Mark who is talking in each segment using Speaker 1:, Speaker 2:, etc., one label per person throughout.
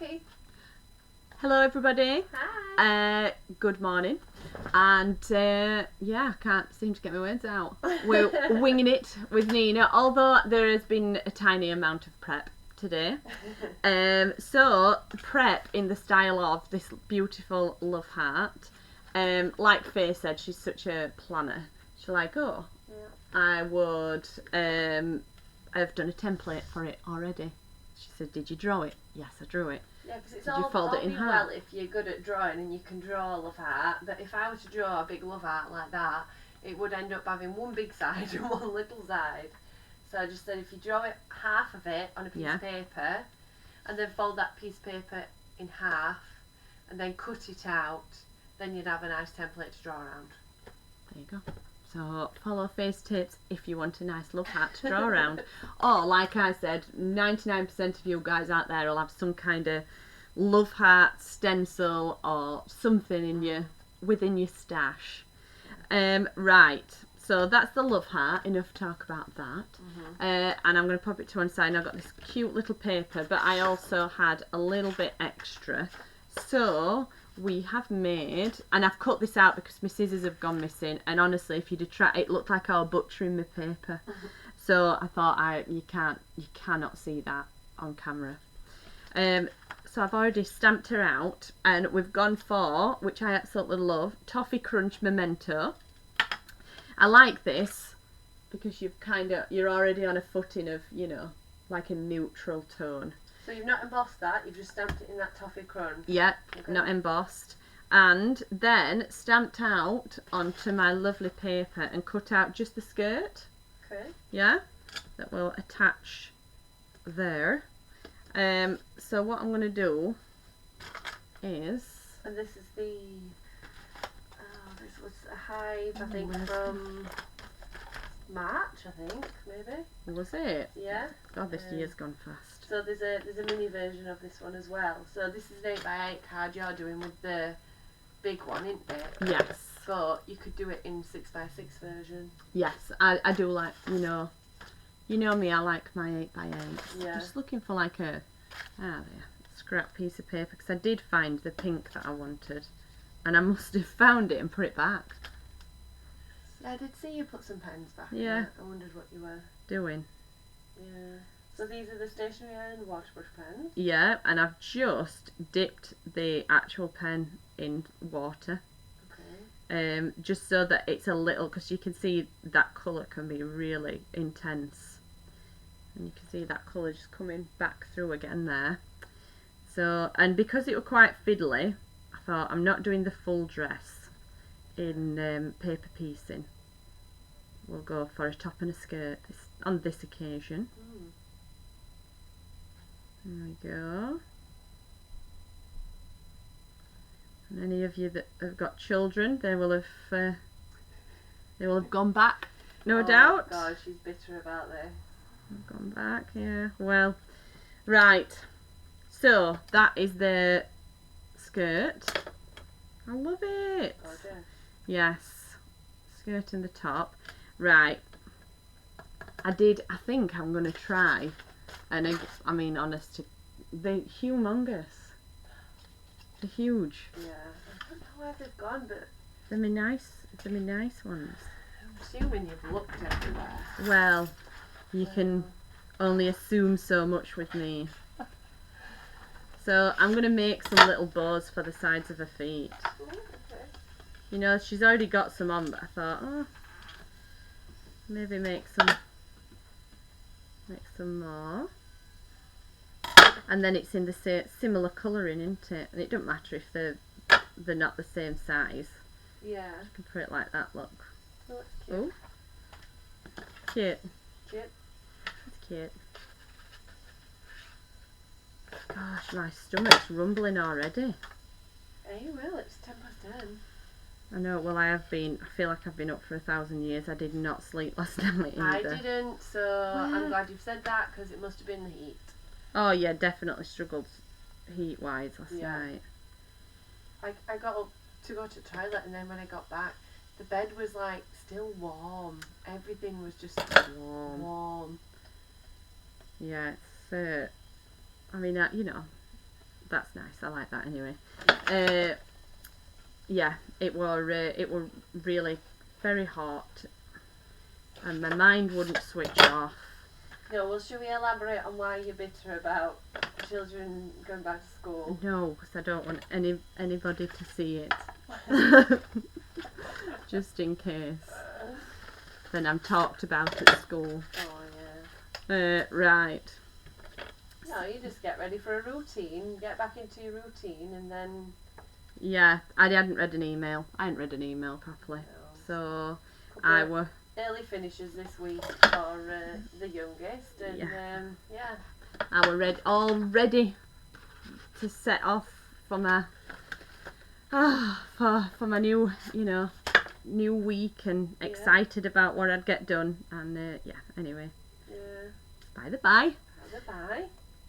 Speaker 1: Okay.
Speaker 2: Hello everybody.
Speaker 1: Hi.
Speaker 2: Good morning. And yeah, I can't seem to get my words out. We're winging it with Nina, although there has been a tiny amount of prep today. So prep in the style of this beautiful love heart. Like Faye said, she's such a planner. She's like, oh,
Speaker 1: Yeah.
Speaker 2: I would I've done a template for it already. She said, did you draw it? Yes, I drew it.
Speaker 1: Yeah, because it's
Speaker 2: Did you
Speaker 1: all
Speaker 2: fold it in
Speaker 1: be
Speaker 2: half?
Speaker 1: well if you're good at drawing and you can draw a love heart. But if I was to draw a big love heart like that, it would end up having one big side and one little side. So I just said if you draw it half of it on a piece of paper, and then fold that piece of paper in half, and then cut it out, then you'd have a nice template to draw around.
Speaker 2: There you go. So follow Faye's tips if you want a nice love heart to draw around. Or like I said, 99% of you guys out there will have some kind of love heart stencil or something in within your stash. Right. So that's the love heart. Enough talk about that. And I'm going to pop it to one side. And I've got this cute little paper, but I also had a little bit extra. So we have made, and I've cut this out because my scissors have gone missing, and honestly if you'd have tried, it looked like I was butchering my paper. So I thought you cannot see that on camera. So I've already stamped her out, and we've gone for, which I absolutely love, Toffee Crunch Memento. I like this because you're already on a footing of, you know, like a neutral tone.
Speaker 1: So you've not embossed that, you've just stamped it in that toffee crunch?
Speaker 2: Yep, okay. Not embossed. And then stamped out onto my lovely paper and cut out just the skirt.
Speaker 1: Okay.
Speaker 2: Yeah, that will attach there. So what I'm going to do is...
Speaker 1: And this is the... this was a hive, I think, from March, I think, maybe.
Speaker 2: Was it?
Speaker 1: Yeah.
Speaker 2: God, this year's gone fast.
Speaker 1: So there's a mini version of this one as well. So this is an 8x8 card you're doing with the big one, isn't it?
Speaker 2: Yes.
Speaker 1: But you could do it in 6x6 version.
Speaker 2: Yes, I do like, you know me, I like my 8x8.
Speaker 1: Yeah.
Speaker 2: Just looking for like a scrap piece of paper, because I did find the pink that I wanted, and I must have found it and put it back.
Speaker 1: Yeah, I did see you put some pens back.
Speaker 2: Yeah.
Speaker 1: I wondered what you were
Speaker 2: doing.
Speaker 1: Yeah. So these are the stationery and waterproof pens?
Speaker 2: Yeah, and I've just dipped the actual pen in water.
Speaker 1: Okay.
Speaker 2: Just so that it's a little, because you can see that colour can be really intense. And you can see that colour just coming back through again there. So, and because it was quite fiddly, I thought I'm not doing the full dress in paper piecing. We'll go for a top and a skirt on this occasion. There we go. And any of you that have got children, they will have gone back, no doubt.
Speaker 1: Oh God, she's bitter about this.
Speaker 2: Gone back, yeah. Well, right. So that is the skirt. I love it.
Speaker 1: Gorgeous.
Speaker 2: Yes, skirt in the top. Right. I think I'm going to try, and I mean, honest, they're humongous. They're huge.
Speaker 1: Yeah, I don't know where they've gone, but
Speaker 2: They're my nice ones.
Speaker 1: I'm assuming you've looked everywhere.
Speaker 2: Well, you can only assume so much with me. So I'm going to make some little bows for the sides of her feet.
Speaker 1: Oh, okay.
Speaker 2: You know, she's already got some on, but I thought, oh, maybe make some more. And then it's in the similar colouring, isn't it? And it doesn't matter if they're not the same size.
Speaker 1: Yeah.
Speaker 2: You can put it like that, look.
Speaker 1: Oh, that's cute.
Speaker 2: Oh, cute.
Speaker 1: Cute.
Speaker 2: That's cute. Gosh, my stomach's rumbling already.
Speaker 1: Hey, well, it's 10:10.
Speaker 2: I know, well I feel like I've been up for 1,000 years. I did not sleep last night either.
Speaker 1: I didn't, so I'm glad you've said that, because it must have been the heat.
Speaker 2: Oh yeah, definitely struggled heat-wise last night.
Speaker 1: I got up to go to the toilet, and then when I got back, the bed was like still warm. Everything was just warm.
Speaker 2: Yeah, it's I mean, you know, that's nice. I like that anyway. Yeah, it were really very hot, and my mind wouldn't switch off.
Speaker 1: No, well, should we elaborate on why you're bitter about children going back to school?
Speaker 2: No, because I don't want anybody to see it. Just in case. Then I'm talked about at school.
Speaker 1: Oh, yeah.
Speaker 2: Right.
Speaker 1: No, you just get ready for a routine, get back into your routine, and then...
Speaker 2: Yeah, I hadn't read an email. I hadn't read an email properly.
Speaker 1: No.
Speaker 2: So,
Speaker 1: I
Speaker 2: were...
Speaker 1: Early finishes this week for the youngest, and yeah.
Speaker 2: I were all ready to set off for my... for my new, new week, and excited about what I'd get done. And, anyway.
Speaker 1: Yeah.
Speaker 2: By the by.
Speaker 1: Bye-bye.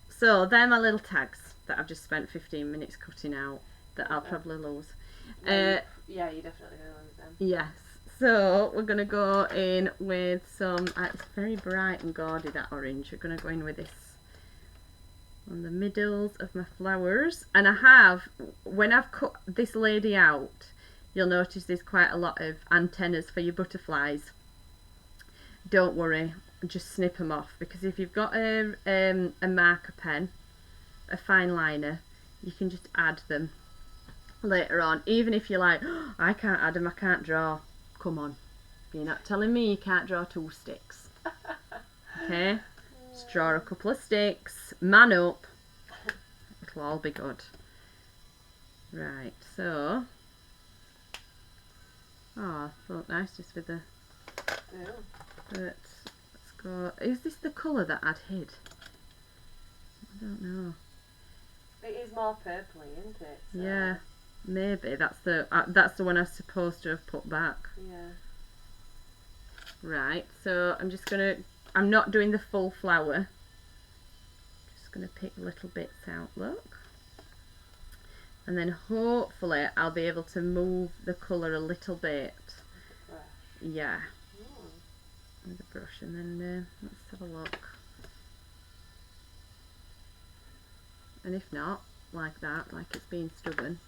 Speaker 2: So, they're my little tags that I've just spent 15 minutes cutting out that I'll probably lose.
Speaker 1: Yeah, you're definitely going to lose them.
Speaker 2: Yes. So, we're going to go in with some... it's very bright and gaudy, that orange. We're going to go in with this on the middles of my flowers. And I have, when I've cut this lady out, you'll notice there's quite a lot of antennas for your butterflies. Don't worry. Just snip them off, because if you've got a marker pen, a fine liner, you can just add them later on. Even if you're like, oh, I can't add them, I can't draw. Come on, you're not telling me you can't draw 2 sticks. Okay, just draw a couple of sticks, man up, it'll all be good. Right, so I thought nice just with the but is this the colour that I'd hid? I don't know.
Speaker 1: It is more purpley, isn't it? So.
Speaker 2: Yeah, maybe that's the one I was supposed to have put back.
Speaker 1: Yeah.
Speaker 2: Right, so I'm not doing the full flower. Just gonna pick little bits out, look. And then hopefully I'll be able to move the colour a little bit. Yeah. With a brush, and then let's have a look. And if not, like that, like it's being stubborn,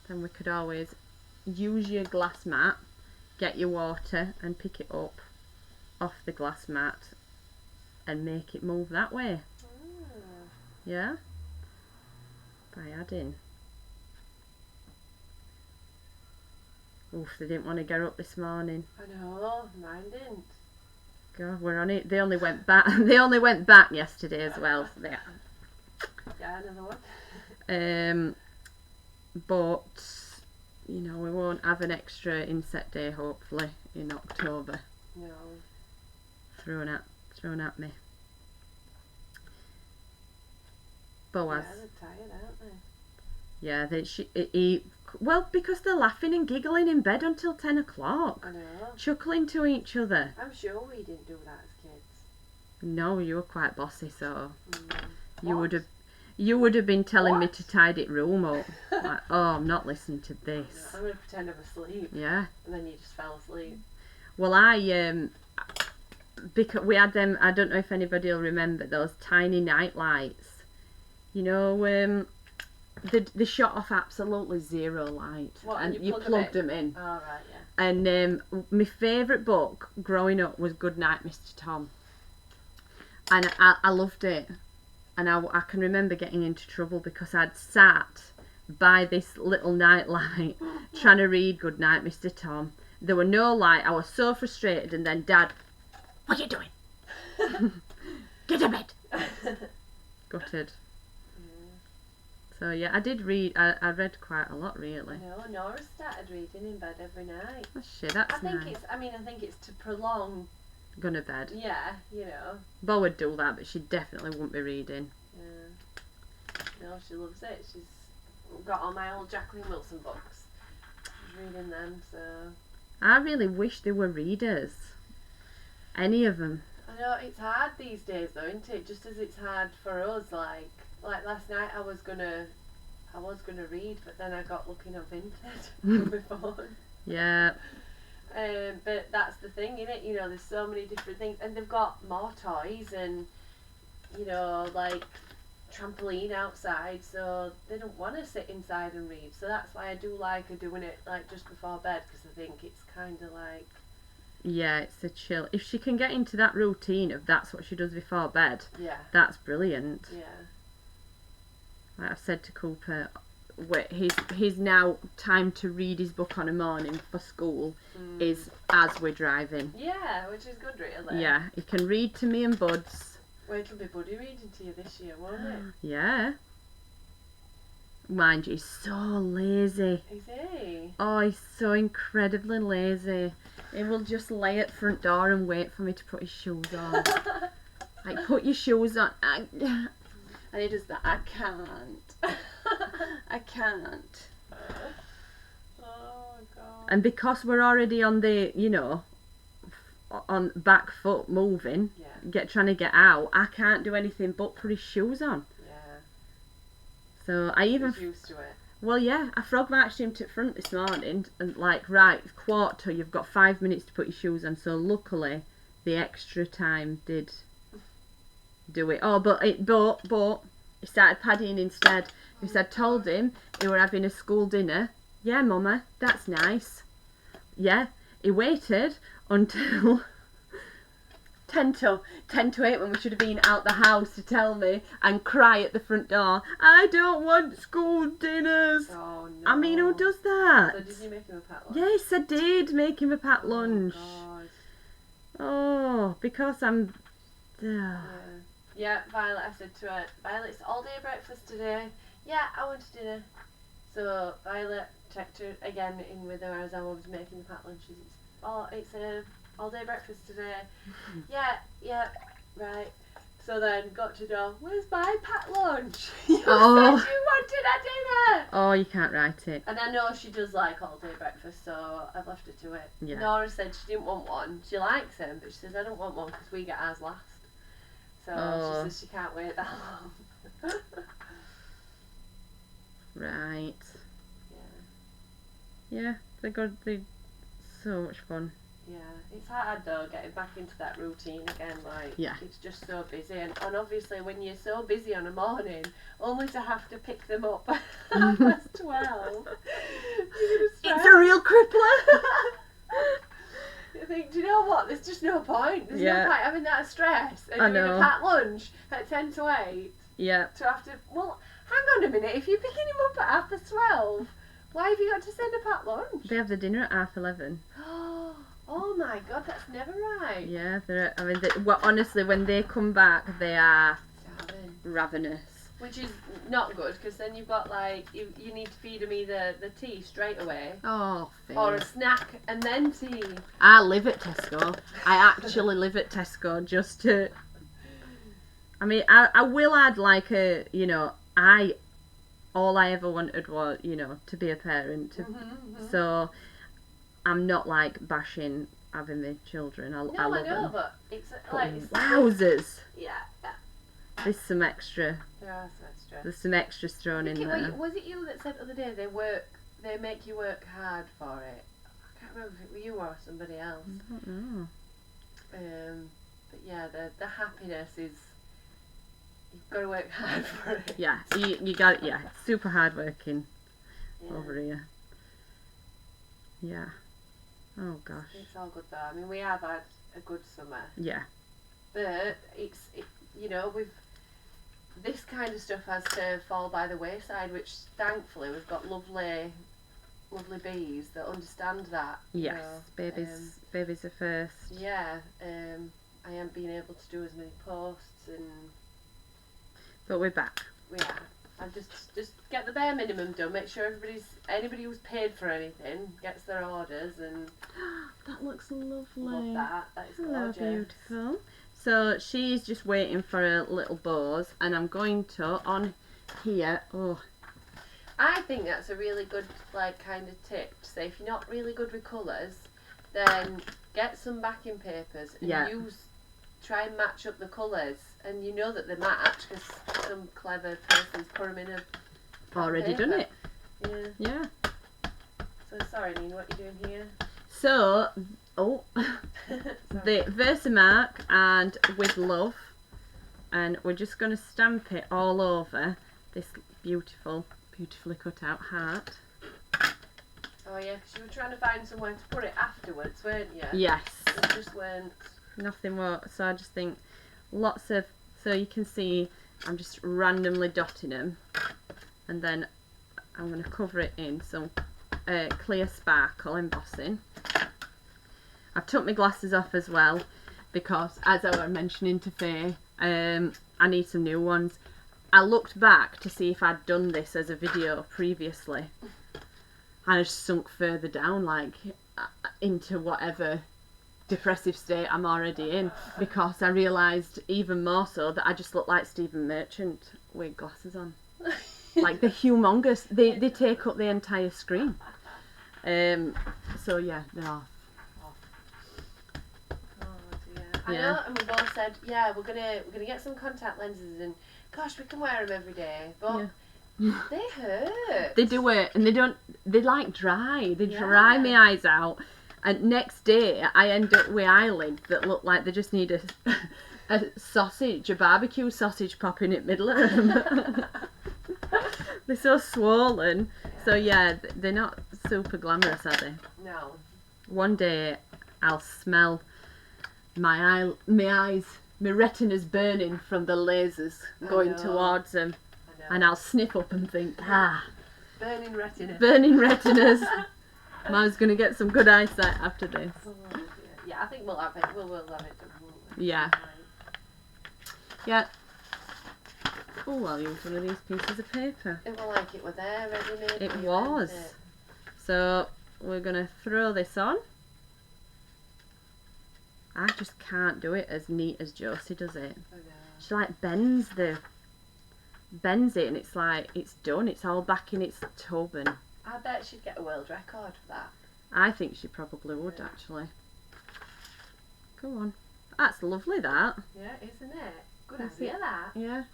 Speaker 2: then we could always use your glass mat, get your water and pick it up off the glass mat and make it move that way. Yeah? By adding. Oof, they didn't want to get up this morning.
Speaker 1: I know, mine didn't.
Speaker 2: God, we're on it. They only went back. They only went back yesterday as well. So
Speaker 1: Yeah, another
Speaker 2: one. But we won't have an extra inset day hopefully in October.
Speaker 1: No.
Speaker 2: Thrown at me. Boaz.
Speaker 1: Yeah, they're tired, aren't they?
Speaker 2: Yeah, well, because they're laughing and giggling in bed until 10 o'clock.
Speaker 1: I know.
Speaker 2: Chuckling to each other.
Speaker 1: I'm sure we didn't do that as kids.
Speaker 2: No, you were quite bossy, so
Speaker 1: What?
Speaker 2: you would have been telling me
Speaker 1: What?
Speaker 2: to tidy room up. Like, oh, I'm not listening to this.
Speaker 1: No, I'm going to pretend I'm asleep.
Speaker 2: Yeah.
Speaker 1: And then you just fell asleep.
Speaker 2: Well, because we had them, I don't know if anybody will remember those tiny night lights. They shot off absolutely zero light.
Speaker 1: What,
Speaker 2: and
Speaker 1: and
Speaker 2: you plugged them in.
Speaker 1: Oh, right, yeah.
Speaker 2: And my favourite book growing up was Goodnight, Mr. Tom. And I loved it. And I can remember getting into trouble because I'd sat by this little night light trying to read Goodnight, Mr. Tom. There were no light. I was so frustrated. And then Dad, what are you doing? Get to bed. Gutted. So yeah, I did read. I read quite a lot, really.
Speaker 1: No, Nora started reading in bed every night.
Speaker 2: Oh, shit, that's nice.
Speaker 1: I think it's to prolong.
Speaker 2: Going to bed.
Speaker 1: Yeah,
Speaker 2: Bo would do that, but she definitely wouldn't be reading.
Speaker 1: Yeah. No, she loves it. She's got all my old Jacqueline Wilson books. She's reading them, so.
Speaker 2: I really wish they were readers. Any of them.
Speaker 1: I know it's hard these days, though, isn't it? Just as it's hard for us, like last night I was gonna read, but then I got looking on Vinted on my phone.
Speaker 2: Yeah.
Speaker 1: But that's the thing, innit? There's so many different things, and they've got more toys, and like trampoline outside, so they don't want to sit inside and read. So that's why I do like her doing it like just before bed, because I think it's kind of like,
Speaker 2: yeah, it's a chill. If she can get into that routine of that's what she does before bed,
Speaker 1: yeah,
Speaker 2: that's brilliant.
Speaker 1: yeah,
Speaker 2: Like I've said to Cooper, he's now time to read his book on a morning for school is as we're driving.
Speaker 1: yeah, which is good, really.
Speaker 2: Yeah, he can read to me and Buds.
Speaker 1: Wait till be Buddy reading to you this year, won't it?
Speaker 2: Yeah. Mind you, he's so lazy.
Speaker 1: Is he?
Speaker 2: Oh, he's so incredibly lazy. He will just lay at front door and wait for me to put his shoes on. Like, put your shoes on. And he does that. I can't. I can't.
Speaker 1: Oh, God.
Speaker 2: And because we're already on the, you know, on back foot moving, trying to get out, I can't do anything but put his shoes on.
Speaker 1: Yeah.
Speaker 2: So I even...
Speaker 1: He's used to it.
Speaker 2: Well, yeah, I frog marched him to the front this morning and like, right, quarter, you've got 5 minutes to put your shoes on. So luckily, the extra time did do it. Oh, but he started paddying instead. Because I told him he were having a school dinner. Yeah, Mama, that's nice. Yeah, he waited until 10 to 8 when we should have been out the house to tell me and cry at the front door, I don't want school dinners.
Speaker 1: Oh, no.
Speaker 2: I mean, who does that?
Speaker 1: So did you make him a packed lunch?
Speaker 2: Yes, I did make him a packed lunch.
Speaker 1: Oh, God.
Speaker 2: Oh, because I'm...
Speaker 1: Yeah, Violet, I said to her, Violet, it's all day breakfast today. Yeah, I want dinner. So Violet checked her again in with her as I was making the packed lunches. It's a all day breakfast today. Yeah, right. So then got to know, where's my packed lunch? You said you wanted a dinner.
Speaker 2: Oh, you can't write it.
Speaker 1: And I know she does like all day breakfast, so I've left her to it.
Speaker 2: Yeah.
Speaker 1: Nora said she didn't want one. She likes them, but she says I don't want one because we get ours last. So she says she can't wait that long.
Speaker 2: Right.
Speaker 1: Yeah.
Speaker 2: Yeah, they're good. They're so much fun.
Speaker 1: Yeah, it's hard though getting back into that routine again. Like, it's just so busy, and obviously when you're so busy on a morning, only to have to pick them up at 12.
Speaker 2: It's a real crippler.
Speaker 1: You think, do you know what? There's just no point. There's no point having that stress and doing a packed lunch at 10 to 8.
Speaker 2: Yeah.
Speaker 1: To have to. Well, hang on a minute. If you're picking him up at 12:30, why have you got to send a packed lunch?
Speaker 2: They have the dinner at 11:30.
Speaker 1: Oh my God, that's never right.
Speaker 2: Yeah, honestly, when they come back, they are ravenous.
Speaker 1: Which is not good, because then you've got like, you need to feed them either the tea straight away.
Speaker 2: Oh, Faye.
Speaker 1: Or a snack and then tea.
Speaker 2: I live at Tesco. I actually live at Tesco just to... I mean, I will add like a, you know, all I ever wanted was, you know, to be a parent. So... I'm not like bashing having the children. I love them.
Speaker 1: But it's like...
Speaker 2: Wowzers!
Speaker 1: Yeah.
Speaker 2: There's some extra.
Speaker 1: There are some extra.
Speaker 2: There's some extras thrown in there.
Speaker 1: Was it you that said the other day they make you work hard for it? I can't remember if it was you or somebody else.
Speaker 2: I don't know.
Speaker 1: But yeah, the happiness is... You've got to work hard for it.
Speaker 2: Yeah, you got it. Yeah, super hard working over here. Yeah. Oh gosh.
Speaker 1: It's all good though. I mean, we have had a good summer.
Speaker 2: Yeah.
Speaker 1: But you know, this kind of stuff has to fall by the wayside, which thankfully we've got lovely bees that understand that.
Speaker 2: Yes,
Speaker 1: you know.
Speaker 2: babies are first.
Speaker 1: Yeah. I haven't been able to do as many posts
Speaker 2: But we're back.
Speaker 1: We are. And just get the bare minimum done. Make sure anybody who's paid for anything gets their orders, and
Speaker 2: that looks lovely.
Speaker 1: Love that. That is gorgeous.
Speaker 2: Beautiful. So she's just waiting for her little bows, and I'm going to on here. Oh,
Speaker 1: I think that's a really good kind of tip. To say if you're not really good with colours, then get some backing papers and try and match up the colours, and you know that they match because some clever person's put them in a
Speaker 2: already
Speaker 1: paper.
Speaker 2: done it.
Speaker 1: Yeah. So sorry, Nina, what are you doing here?
Speaker 2: So, the Versamark and With Love and we're just going to stamp it all over this beautifully cut out heart.
Speaker 1: Oh yeah, because you were trying to find somewhere to put it afterwards, weren't you?
Speaker 2: Yes.
Speaker 1: It just weren't.
Speaker 2: Nothing more. So I just think lots of, so you can see I'm just randomly dotting them, and then I'm going to cover it in some clear sparkle embossing. I've took my glasses off as well because, as I was mentioning to Faye, I need some new ones. I looked back to see if I'd done this as a video previously, and I just sunk further down, like into whatever depressive state I'm already in, because I realised even more so that I just look like Stephen Merchant with glasses on. Like, they're humongous. They take up the entire screen. So yeah, they're off.
Speaker 1: Oh dear. I know, and we both said, yeah, we're gonna get some contact lenses, and gosh, we can wear them every day, but they hurt.
Speaker 2: They do it, and they like dry. They dry my eyes out, and next day I end up with eyelids that look like they just need a sausage, a barbecue sausage popping in the middle of them. They're so swollen. So yeah, they're not super glamorous, are they?
Speaker 1: No.
Speaker 2: One day I'll smell my eyes, my retina's burning from the lasers going towards them, and I'll sniff up and think,
Speaker 1: burning retina.
Speaker 2: Burning retinas. Mum's gonna get some good eyesight after this.
Speaker 1: Oh, yeah, I think we'll have it. We'll have it done, won't we?
Speaker 2: Yeah. Yeah. Oh, I'll use one of these pieces of paper.
Speaker 1: It was like it was there, ready-made.
Speaker 2: It was. So we're gonna throw this on. I just can't do it as neat as Josie does it.
Speaker 1: I know.
Speaker 2: She like bends it, and it's like it's done. It's all back in its tub, and
Speaker 1: I bet she'd get a world record for that.
Speaker 2: I think she probably would actually. Go on. That's lovely, that.
Speaker 1: Yeah, isn't it? Good
Speaker 2: That's
Speaker 1: idea,
Speaker 2: it.
Speaker 1: that.
Speaker 2: Yeah,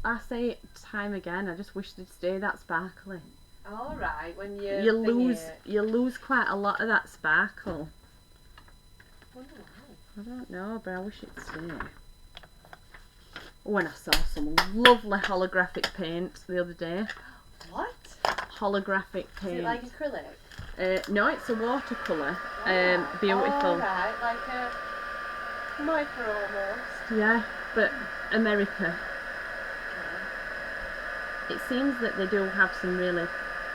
Speaker 2: I say it time again. I just wish they'd stay that sparkly.
Speaker 1: All right, when
Speaker 2: You lose quite a lot of that sparkle.
Speaker 1: Wonder why.
Speaker 2: I don't know, but I wish it'd stay. When I saw some lovely holographic paint the other day.
Speaker 1: What?
Speaker 2: Holographic paint.
Speaker 1: Is it like acrylic?
Speaker 2: No, it's a watercolour. Beautiful.
Speaker 1: Oh, right, like a micro almost.
Speaker 2: Yeah, but America.
Speaker 1: Okay.
Speaker 2: It seems that they do have some really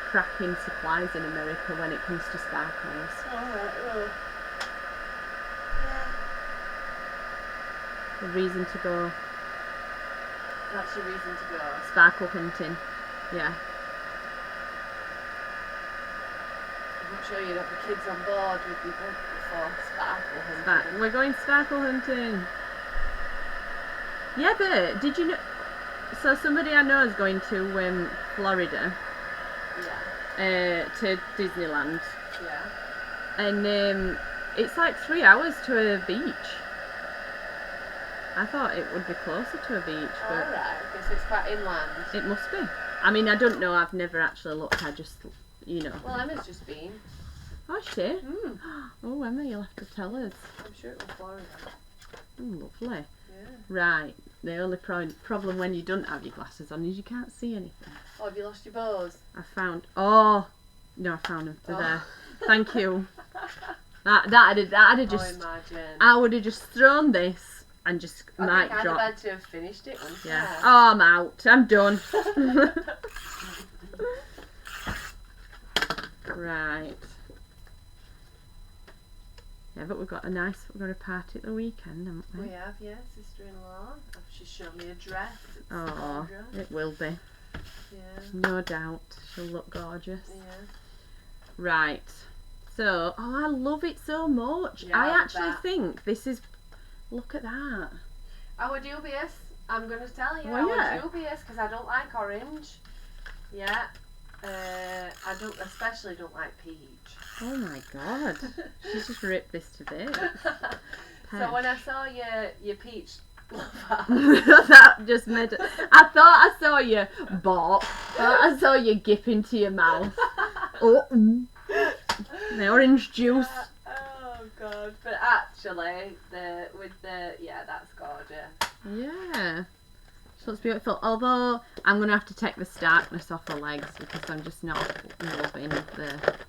Speaker 2: cracking supplies in America when it comes to sparkles.
Speaker 1: Oh.
Speaker 2: The reason to go
Speaker 1: That's your reason to go.
Speaker 2: sparkle hunting. Yeah.
Speaker 1: I'm sure you'd have the kids on board with you for sparkle hunting.
Speaker 2: We're going sparkle hunting. Yeah, but did you know? So somebody I know is going to Florida.
Speaker 1: Yeah.
Speaker 2: To Disneyland.
Speaker 1: Yeah.
Speaker 2: And it's like 3 hours to a beach. I thought it would be closer to a beach, but
Speaker 1: Alright, okay, so it's quite inland.
Speaker 2: it must be. I mean, I don't know. I've never actually looked. I just,
Speaker 1: Well, Emma's just been.
Speaker 2: Oh, shit.
Speaker 1: Mm.
Speaker 2: Oh, Emma, you'll have to tell us.
Speaker 1: I'm sure it was Florida.
Speaker 2: Oh, lovely.
Speaker 1: Yeah.
Speaker 2: Right. The only problem when you don't have your glasses on is you can't see anything.
Speaker 1: Oh, have you lost your bows?
Speaker 2: I found. Oh, no, I found them. They're there. Thank you. That'd have just.
Speaker 1: Imagine.
Speaker 2: I would have just thrown this and just mic
Speaker 1: I'd
Speaker 2: drop.
Speaker 1: have had to have finished it once.
Speaker 2: Yeah. Oh, I'm out. I'm done. Right. Yeah, but we've got a party at the weekend, haven't we?
Speaker 1: We have, yeah, sister-in-law. She's shown me a dress. It's
Speaker 2: Oh,
Speaker 1: gorgeous.
Speaker 2: it will be.
Speaker 1: Yeah.
Speaker 2: No doubt. She'll look gorgeous.
Speaker 1: Yeah.
Speaker 2: Right. So, I love it so much.
Speaker 1: Yeah,
Speaker 2: I
Speaker 1: I
Speaker 2: actually
Speaker 1: bet.
Speaker 2: think this is. Look at that.
Speaker 1: I would dubious. I'm going to tell you.
Speaker 2: Well,
Speaker 1: I
Speaker 2: yeah.
Speaker 1: would dubious because I don't like orange. Yeah. I especially don't like peach.
Speaker 2: Oh my god. She's just ripped this to bits.
Speaker 1: So when I saw your peach
Speaker 2: That just made it. I thought I saw you bop. I saw you gip into your mouth. Oh, the orange juice.
Speaker 1: Oh god! But actually, that's gorgeous.
Speaker 2: Yeah. looks beautiful. Although I'm gonna have to take the starkness off her legs because I'm just not loving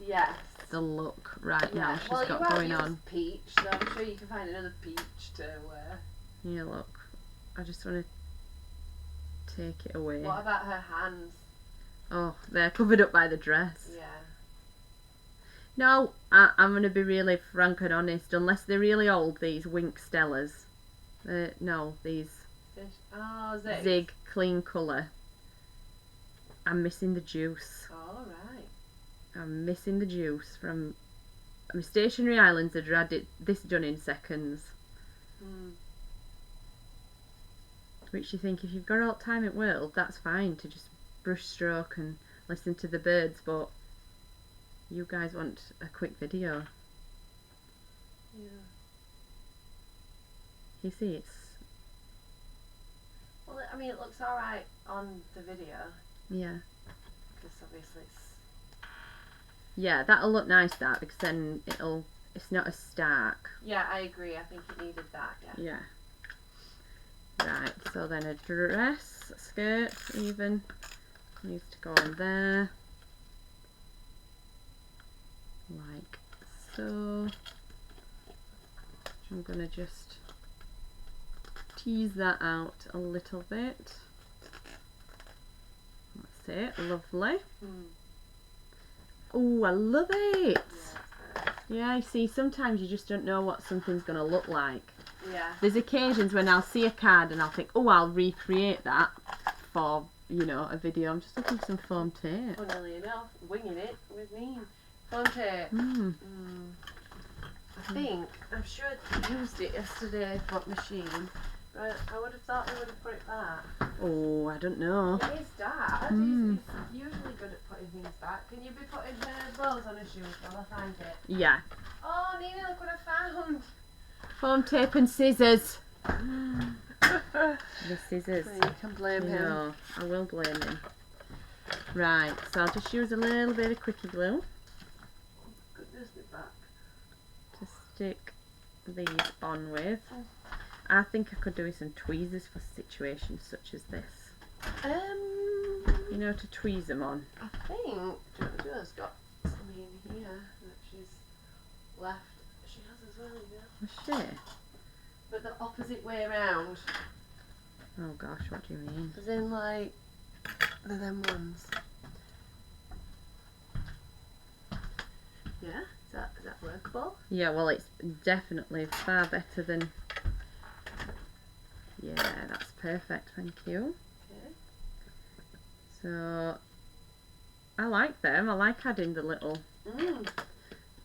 Speaker 1: Yes.
Speaker 2: the look right now she's
Speaker 1: well,
Speaker 2: got
Speaker 1: you
Speaker 2: going
Speaker 1: have
Speaker 2: on.
Speaker 1: used peach, so I'm sure you can find another peach to wear.
Speaker 2: Yeah, look. I just want to take it away.
Speaker 1: What about her hands?
Speaker 2: Oh, they're covered up by the dress.
Speaker 1: Yeah.
Speaker 2: No, I'm going to be really frank and honest. Unless they're really old, these Wink Stellas. No, these Zig clean colour. I'm missing the juice.
Speaker 1: Oh, right.
Speaker 2: I'm missing the juice from... My stationary islands had had this done in seconds. Which you think, if you've got all the time in the world, that's fine to just brush stroke and listen to the birds, but you guys want a quick video.
Speaker 1: Yeah.
Speaker 2: You see, it's...
Speaker 1: Well, I mean, it looks alright on the video.
Speaker 2: Yeah.
Speaker 1: Because obviously it's...
Speaker 2: Yeah, that'll look nice, that, because then it's not as stark.
Speaker 1: Yeah, I agree. I think it needed that,
Speaker 2: Yeah. Right, so then a dress, skirt even, needs to go on there. Like so. I'm going to just tease that out a little bit. That's it, lovely. Oh, I love it! Yeah, I see, sometimes you just don't know what something's going to look like.
Speaker 1: Yeah.
Speaker 2: There's occasions when I'll see a card and I'll think, oh, I'll recreate that for, you know, a video. I'm just looking for some foam tape.
Speaker 1: Funnily enough, winging it with me. Foam tape. I think, I'm sure I used it yesterday for machine, but I would have thought they would have put it back.
Speaker 2: Oh, I don't know.
Speaker 1: It is Dad. He's usually good at putting things back. Can you be putting bows on his shoes while I find it?
Speaker 2: Yeah.
Speaker 1: Oh, Nina, look what I found.
Speaker 2: Foam tape and scissors. The scissors.
Speaker 1: So you can blame him.
Speaker 2: No, I will blame him. Right, so I'll just use a little bit of quickie glue
Speaker 1: Goodness, me back.
Speaker 2: to stick these on with. I think I could do with some tweezers for situations such as this. You know, to tweeze them on.
Speaker 1: I think Jo's got some in here that she's left. She has as well, you know.
Speaker 2: Was she?
Speaker 1: But the opposite way around.
Speaker 2: Oh gosh, what do you mean?
Speaker 1: As in, like, them ones. Yeah? Is that workable?
Speaker 2: Yeah, well, it's definitely far better than... Yeah, that's perfect, thank you.
Speaker 1: Okay.
Speaker 2: So, I like them. I like adding the little...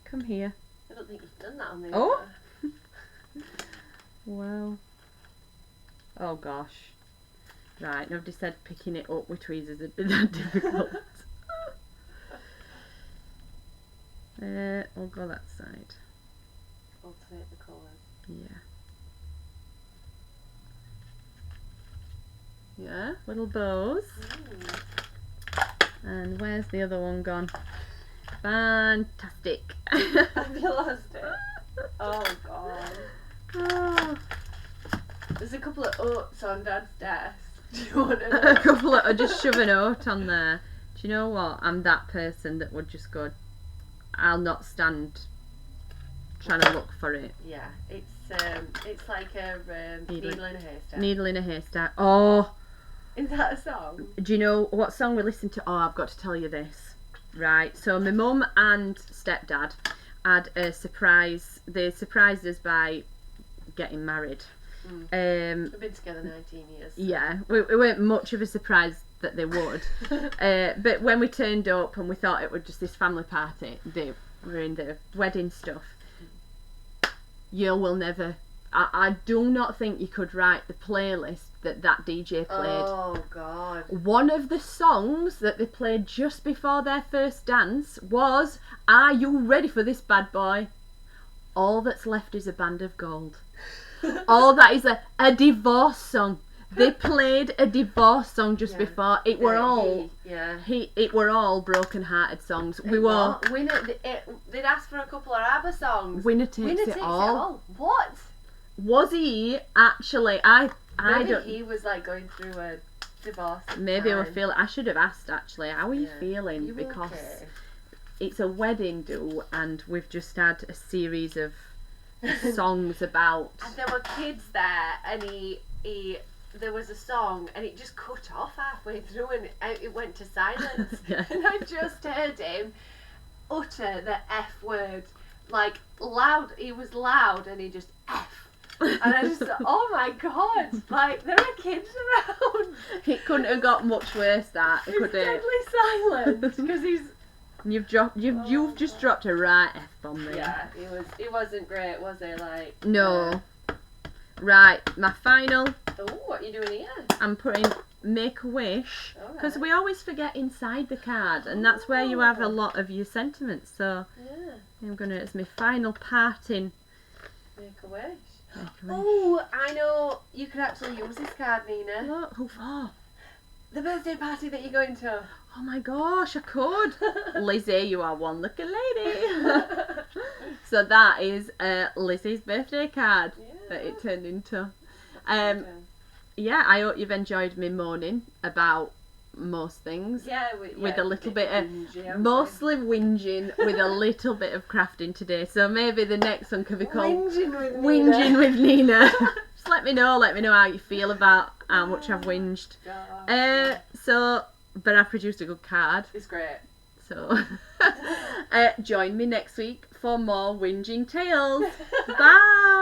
Speaker 2: Come here.
Speaker 1: I don't think you've done that on the
Speaker 2: Oh!
Speaker 1: other.
Speaker 2: Wow. Oh gosh. Right, nobody said picking it up with tweezers would be that difficult. We'll go that side.
Speaker 1: Alternate the colours.
Speaker 2: Yeah. Yeah, little bows. And where's the other one gone? Fantastic.
Speaker 1: Have you lost it? Oh god.
Speaker 2: Oh.
Speaker 1: There's a couple of oats on Dad's desk. Do you want to know?
Speaker 2: A couple of, just shove an oat on there. Do you know what? I'm that person that would just go, I'll not stand trying to look for it.
Speaker 1: Yeah, it's like a needle in a haystack.
Speaker 2: Needle in a haystack. Oh,
Speaker 1: Is that a song?
Speaker 2: do you know what song we listened to? Oh, I've got to tell you this. Right, so my mum and stepdad had a surprise. They surprised us by getting married.
Speaker 1: We've been together 19 years. So.
Speaker 2: Yeah, we weren't much of a surprise that they would. But when we turned up and we thought it was just this family party, they were in the wedding stuff. You will never... I do not think you could write the playlist that DJ played.
Speaker 1: Oh, God.
Speaker 2: One of the songs that they played just before their first dance was Are You Ready for This Bad Boy? All that's left is a band of gold. All that is a divorce song. They played a divorce song just before. It were all it were all broken-hearted songs.
Speaker 1: They'd asked for a couple of ABBA songs.
Speaker 2: Winner takes it all.
Speaker 1: What?
Speaker 2: Was he actually? I
Speaker 1: Maybe he was like going through a divorce.
Speaker 2: Maybe I feel. I should have asked actually. How are you feeling?
Speaker 1: You
Speaker 2: because
Speaker 1: okay?
Speaker 2: it's a wedding do, and we've just had a series of songs about.
Speaker 1: And there were kids there, and he there was a song, and it just cut off halfway through, and it went to silence.
Speaker 2: Yeah.
Speaker 1: And I just heard him utter the F word, like loud. He was loud, and he just F. And I just thought, oh my god, like there are kids around.
Speaker 2: It couldn't have got much worse. That
Speaker 1: He's
Speaker 2: could it?
Speaker 1: deadly silent because he's.
Speaker 2: You've just dropped a right F bomb there.
Speaker 1: Yeah, it wasn't great, was it? Like
Speaker 2: no. Right, my final.
Speaker 1: Oh, what are you doing here?
Speaker 2: I'm putting Make a Wish because
Speaker 1: Alright.
Speaker 2: we always forget inside the card, and that's where you have a lot of your sentiments. So
Speaker 1: Yeah,
Speaker 2: I'm gonna. It's my final parting.
Speaker 1: make a wish.
Speaker 2: Make a wish.
Speaker 1: Oh, I know. You could actually use this card, Nina.
Speaker 2: What? Who for?
Speaker 1: The birthday party that you're going to.
Speaker 2: Oh my gosh, I could. Lizzie, you are one lucky lady. So that is Lizzie's birthday card that it turned into. Yeah, I hope you've enjoyed me moaning about most things.
Speaker 1: Yeah,
Speaker 2: with a little bit of
Speaker 1: whingy,
Speaker 2: mostly whinging with a little bit of crafting today. So maybe the next one could be called
Speaker 1: Whinging with
Speaker 2: Nina. Just let me know how you feel about how much I've whinged. But I've produced a good card.
Speaker 1: It's great.
Speaker 2: So join me next week for more whinging tales. Bye.